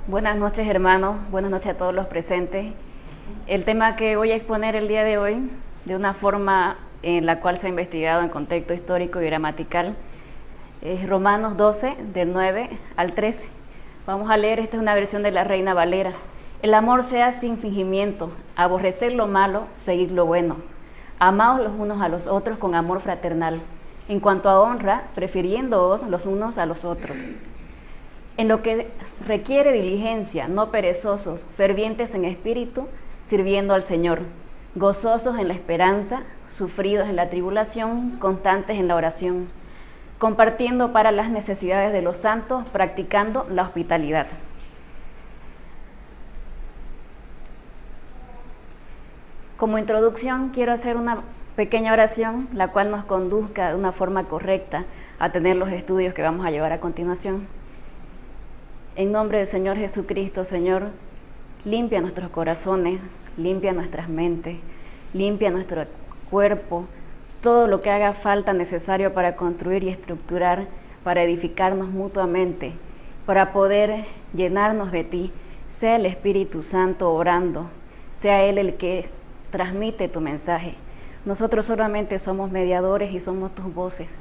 Buenas noches, hermanos. Buenas noches a todos los presentes. El tema que voy a exponer el día de hoy, de una forma en la cual se ha investigado en contexto histórico y gramatical, es Romanos 12, del 9 al 13. Vamos a leer, esta es una versión de la Reina Valera. El amor sea sin fingimiento, aborrecer lo malo, seguir lo bueno. Amaos los unos a los otros con amor fraternal. En cuanto a honra, prefiriéndoos los unos a los otros. En lo que requiere diligencia, no perezosos, fervientes en espíritu, sirviendo al Señor, gozosos en la esperanza, sufridos en la tribulación, constantes en la oración, compartiendo para las necesidades de los santos, practicando la hospitalidad. Como introducción, quiero hacer una pequeña oración, la cual nos conduzca de una forma correcta a tener los estudios que vamos a llevar a continuación. En nombre del Señor Jesucristo, Señor, limpia nuestros corazones, limpia nuestras mentes, limpia nuestro cuerpo, todo lo que haga falta necesario para construir y estructurar, para edificarnos mutuamente, para poder llenarnos de ti. Sea el Espíritu Santo obrando, sea Él el que transmite tu mensaje. Nosotros solamente somos mediadores y somos tus voces.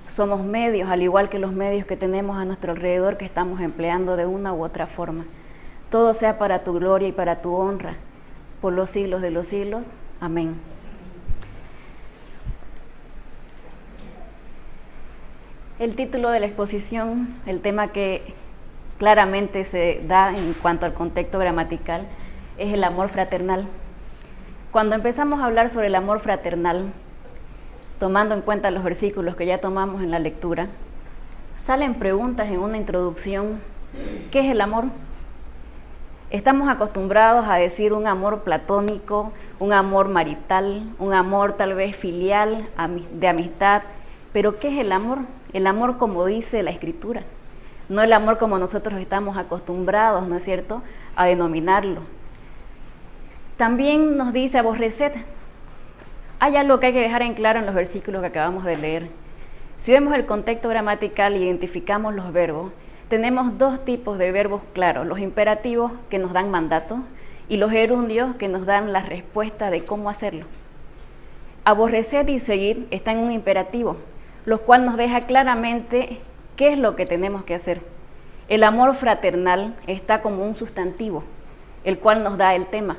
Somos medios, al igual que los medios que tenemos a nuestro alrededor, que estamos empleando de una u otra forma. Todo sea para tu gloria y para tu honra, por los siglos de los siglos. Amén. El título de la exposición, el tema que claramente se da en cuanto al contexto gramatical, es el amor fraternal. Cuando empezamos a hablar sobre el amor fraternal, tomando en cuenta los versículos que ya tomamos en la lectura, salen preguntas en una introducción. ¿Qué es el amor? Estamos acostumbrados a decir un amor platónico, un amor marital, un amor tal vez filial, de amistad, pero ¿qué es el amor? El amor como dice la Escritura, no el amor como nosotros estamos acostumbrados, ¿no es cierto?, a denominarlo. También nos dice aborrecer. Hay algo que hay que dejar en claro en los versículos que acabamos de leer. Si vemos el contexto gramatical y identificamos los verbos, tenemos dos tipos de verbos claros: los imperativos, que nos dan mandato, y los gerundios, que nos dan la respuesta de cómo hacerlo. Aborrecer y seguir están en un imperativo, lo cual nos deja claramente qué es lo que tenemos que hacer. El amor fraternal está como un sustantivo, el cual nos da el tema.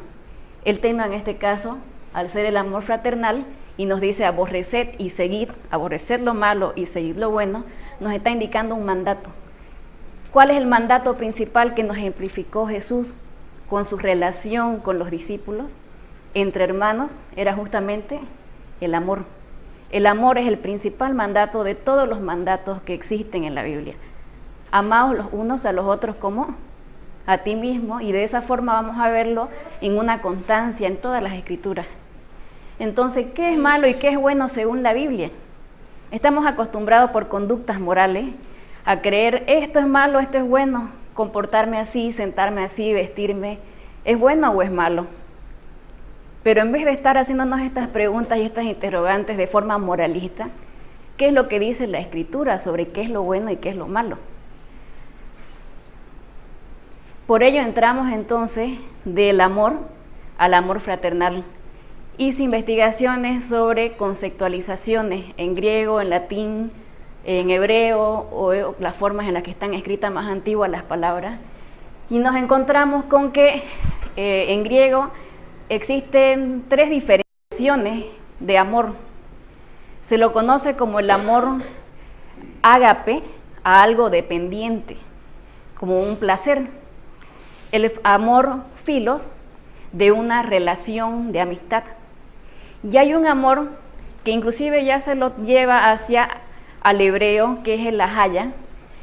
El tema en este caso, al ser el amor fraternal, y nos dice aborrecer y seguir, aborrecer lo malo y seguir lo bueno, nos está indicando un mandato. ¿Cuál es el mandato principal que nos ejemplificó Jesús con su relación con los discípulos entre hermanos? Era justamente el amor. El amor es el principal mandato de todos los mandatos que existen en la Biblia. Amaos los unos a los otros como a ti mismo, y de esa forma vamos a verlo en una constancia en todas las Escrituras. Entonces, ¿qué es malo y qué es bueno según la Biblia? Estamos acostumbrados por conductas morales a creer esto es malo, esto es bueno, comportarme así, sentarme así, vestirme, ¿es bueno o es malo? Pero en vez de estar haciéndonos estas preguntas y estas interrogantes de forma moralista, ¿qué es lo que dice la Escritura sobre qué es lo bueno y qué es lo malo? Por ello entramos entonces del amor al amor fraternal. Hice investigaciones sobre conceptualizaciones en griego, en latín, en hebreo, o las formas en las que están escritas más antiguas las palabras, y nos encontramos con que en griego existen tres diferenciaciones de amor. Se lo conoce como el amor ágape, a algo dependiente, como un placer. El amor filos, de una relación de amistad. Y hay un amor que inclusive ya se lo lleva hacia al hebreo, que es el ahaya,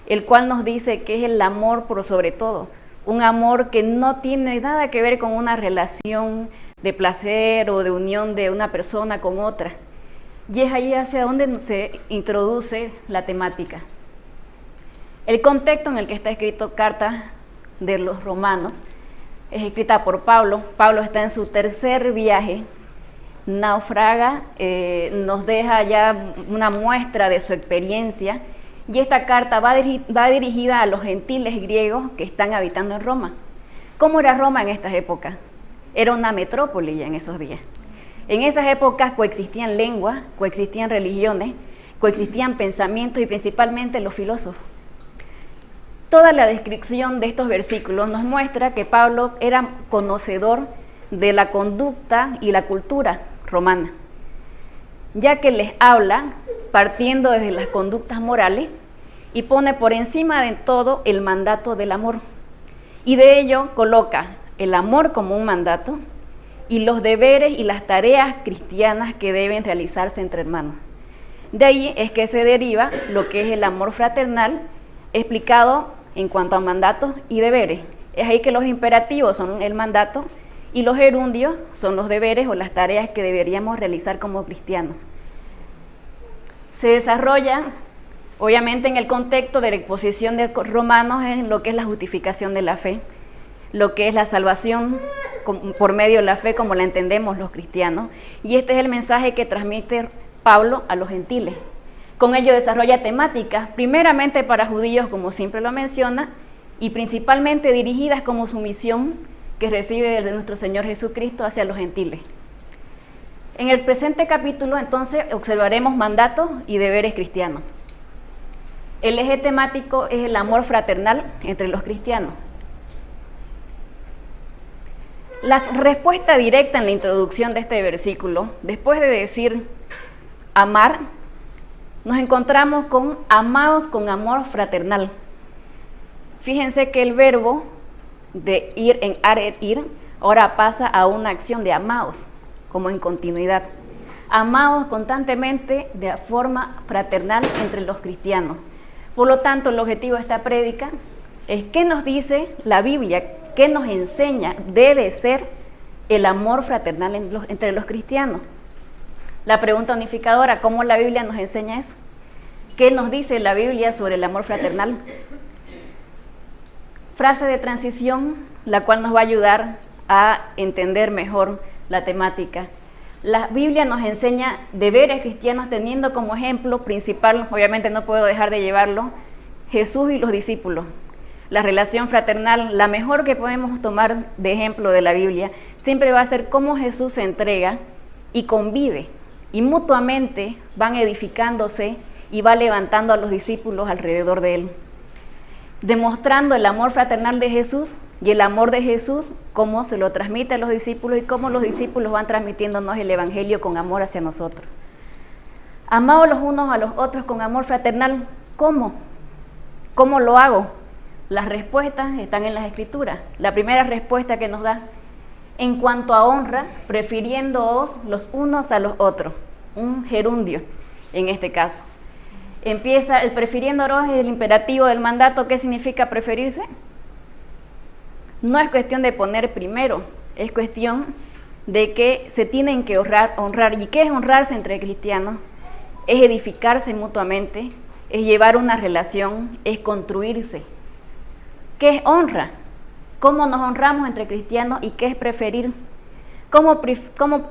el cual nos dice que es el amor por sobre todo, un amor que no tiene nada que ver con una relación de placer o de unión de una persona con otra. Y es ahí hacia donde se introduce la temática. El contexto en el que está escrito Carta de los Romanos es escrita por Pablo. Pablo está en su tercer viaje, naufraga, nos deja ya una muestra de su experiencia y esta carta va dirigida a los gentiles griegos que están habitando en Roma. ¿Cómo era Roma en estas épocas? Era una metrópoli ya en esos días. En esas épocas coexistían lenguas, coexistían religiones, coexistían pensamientos y principalmente los filósofos. Toda la descripción de estos versículos nos muestra que Pablo era conocedor de la conducta y la cultura romana, ya que les habla partiendo desde las conductas morales y pone por encima de todo el mandato del amor. Y de ello coloca el amor como un mandato y los deberes y las tareas cristianas que deben realizarse entre hermanos. De ahí es que se deriva lo que es el amor fraternal, explicado en cuanto a mandatos y deberes. Es ahí que los imperativos son el mandato y los gerundios son los deberes o las tareas que deberíamos realizar como cristianos. Se desarrolla, obviamente, en el contexto de la exposición de Romanos en lo que es la justificación de la fe, lo que es la salvación por medio de la fe como la entendemos los cristianos, y este es el mensaje que transmite Pablo a los gentiles. Con ello desarrolla temáticas, primeramente para judíos, como siempre lo menciona, y principalmente dirigidas como su misión que recibe de nuestro Señor Jesucristo hacia los gentiles. En el presente capítulo, entonces, observaremos mandatos y deberes cristianos. El eje temático es el amor fraternal entre los cristianos. La respuesta directa en la introducción de este versículo, después de decir amar, nos encontramos con amados con amor fraternal. Fíjense que el verbo de ir en ir ahora pasa a una acción de amados, como en continuidad. Amados constantemente de forma fraternal entre los cristianos. Por lo tanto, el objetivo de esta prédica es qué nos dice la Biblia, qué nos enseña debe ser el amor fraternal entre los cristianos. La pregunta unificadora, ¿cómo la Biblia nos enseña eso? ¿Qué nos dice la Biblia sobre el amor fraternal? Frase de transición, la cual nos va a ayudar a entender mejor la temática. La Biblia nos enseña deberes cristianos teniendo como ejemplo principal, obviamente no puedo dejar de llevarlo, Jesús y los discípulos. La relación fraternal, la mejor que podemos tomar de ejemplo de la Biblia, siempre va a ser cómo Jesús se entrega y convive, y mutuamente van edificándose y va levantando a los discípulos alrededor de él, demostrando el amor fraternal de Jesús y el amor de Jesús, cómo se lo transmite a los discípulos y cómo los discípulos van transmitiéndonos el Evangelio con amor hacia nosotros. Amados los unos a los otros con amor fraternal, ¿cómo? ¿Cómo lo hago? Las respuestas están en las Escrituras. La primera respuesta que nos da, en cuanto a honra, prefiriéndoos los unos a los otros, un gerundio en este caso. Empieza el prefiriéndoos, el imperativo del mandato. ¿Qué significa preferirse? No es cuestión de poner primero, es cuestión de que se tienen que honrar. ¿Y qué es honrarse entre cristianos? Es edificarse mutuamente, es llevar una relación, es construirse. ¿Qué es honra? ¿Cómo nos honramos entre cristianos y qué es preferir? ¿Cómo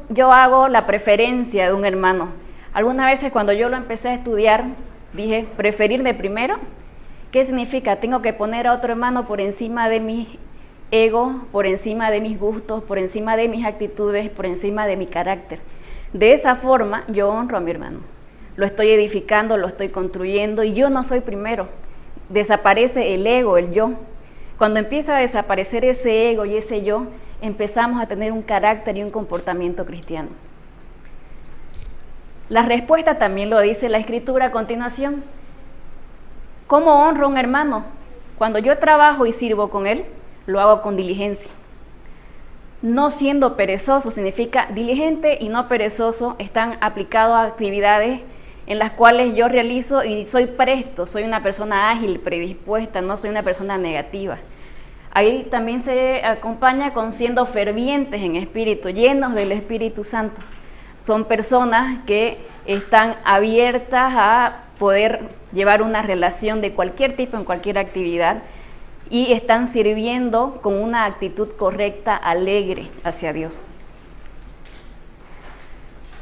yo hago la preferencia de un hermano? Algunas veces cuando yo lo empecé a estudiar, dije, ¿preferir de primero? ¿Qué significa? Tengo que poner a otro hermano por encima de mi ego, por encima de mis gustos, por encima de mis actitudes, por encima de mi carácter. De esa forma yo honro a mi hermano. Lo estoy edificando, lo estoy construyendo y yo no soy primero. Desaparece el ego, el yo. Cuando empieza a desaparecer ese ego y ese yo, empezamos a tener un carácter y un comportamiento cristiano. La respuesta también lo dice la Escritura a continuación. ¿Cómo honro a un hermano? Cuando yo trabajo y sirvo con él, lo hago con diligencia. No siendo perezoso, significa diligente y no perezoso, están aplicados a actividades en las cuales yo realizo y soy presto, soy una persona ágil, predispuesta, no soy una persona negativa. Ahí también se acompaña con siendo fervientes en espíritu, llenos del Espíritu Santo. Son personas que están abiertas a poder llevar una relación de cualquier tipo en cualquier actividad y están sirviendo con una actitud correcta, alegre hacia Dios.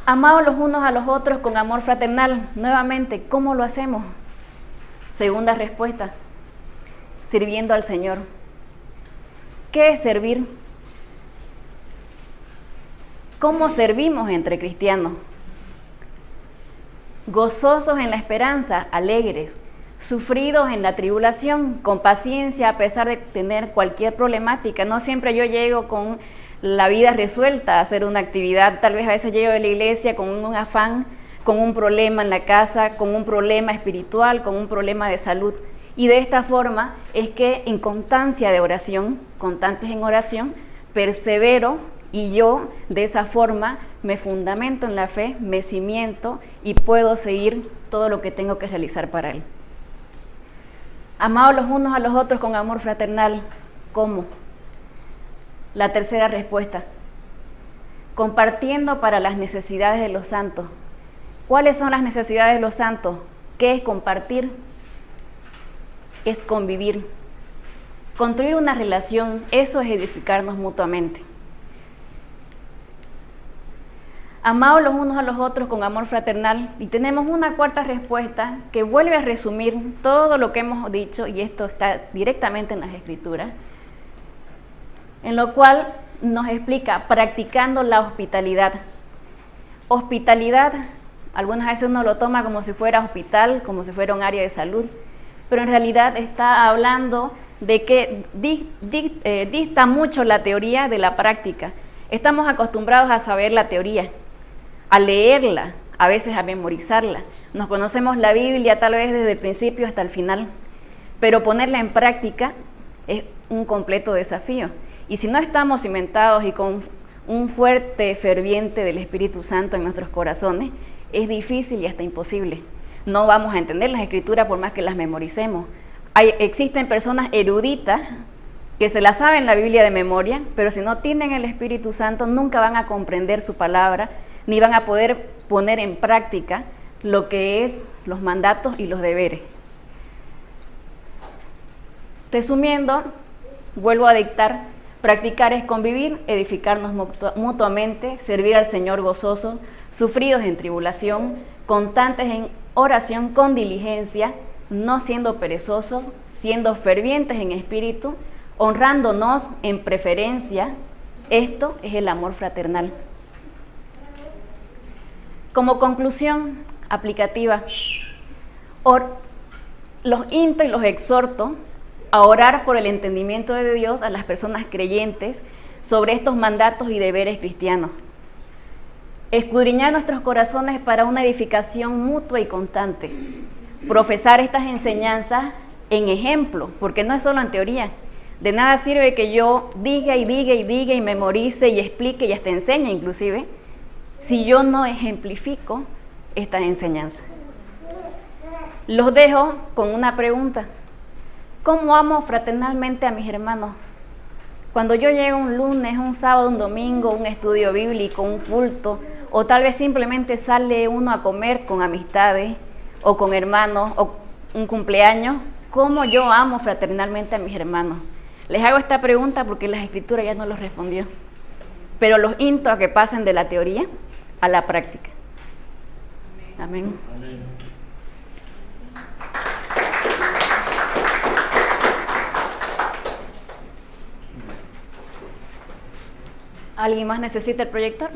Amados los unos a los otros con amor fraternal. Nuevamente, ¿cómo lo hacemos? Segunda respuesta, sirviendo al Señor. ¿Qué es servir? ¿Cómo servimos entre cristianos? Gozosos en la esperanza, alegres, sufridos en la tribulación, con paciencia a pesar de tener cualquier problemática. No siempre yo llego con la vida resuelta a hacer una actividad, tal vez a veces llego de la iglesia con un afán, con un problema en la casa, con un problema espiritual, con un problema de salud. Y de esta forma es que en constancia de oración, constantes en oración, persevero y yo de esa forma me fundamento en la fe, me cimiento y puedo seguir todo lo que tengo que realizar para Él. Amados los unos a los otros con amor fraternal. ¿Cómo? La tercera respuesta. Compartiendo para las necesidades de los santos. ¿Cuáles son las necesidades de los santos? ¿Qué es compartir? Es convivir. Construir una relación, eso es edificarnos mutuamente. Amados los unos a los otros con amor fraternal. Y tenemos una cuarta respuesta que vuelve a resumir todo lo que hemos dicho, y esto está directamente en las Escrituras, en lo cual nos explica practicando la hospitalidad. Hospitalidad, algunas veces uno lo toma como si fuera hospital, como si fuera un área de salud, pero en realidad está hablando de que dista mucho la teoría de la práctica. Estamos acostumbrados a saber la teoría, a leerla, a veces a memorizarla. Nos conocemos la Biblia tal vez desde el principio hasta el final, pero ponerla en práctica es un completo desafío. Y si no estamos cimentados y con un fuerte ferviente del Espíritu Santo en nuestros corazones, es difícil y hasta imposible. No vamos a entender las Escrituras por más que las memoricemos. Existen personas eruditas que se la saben la Biblia de memoria, pero si no tienen el Espíritu Santo nunca van a comprender su palabra, ni van a poder poner en práctica lo que es los mandatos y los deberes. Resumiendo, vuelvo a dictar, practicar es convivir, edificarnos mutuamente, servir al Señor gozoso, sufridos en tribulación, constantes en oración con diligencia, no siendo perezosos, siendo fervientes en espíritu, honrándonos en preferencia. Esto es el amor fraternal. Como conclusión aplicativa, los insto y los exhorto a orar por el entendimiento de Dios a las personas creyentes sobre estos mandatos y deberes cristianos. Escudriñar nuestros corazones para una edificación mutua y constante. Profesar estas enseñanzas en ejemplo, porque no es solo en teoría. De nada sirve que yo diga y memorice y explique y hasta enseñe inclusive, si yo no ejemplifico estas enseñanzas. Los dejo con una pregunta. ¿Cómo amo fraternalmente a mis hermanos? Cuando yo llego un lunes, un sábado, un domingo, un estudio bíblico, un culto, o tal vez simplemente sale uno a comer con amistades, o con hermanos, o un cumpleaños, ¿cómo yo amo fraternalmente a mis hermanos? Les hago esta pregunta porque las Escrituras ya no los respondió, pero los insto a que pasen de la teoría a la práctica. Amén. Amén. ¿Alguien más necesita el proyector?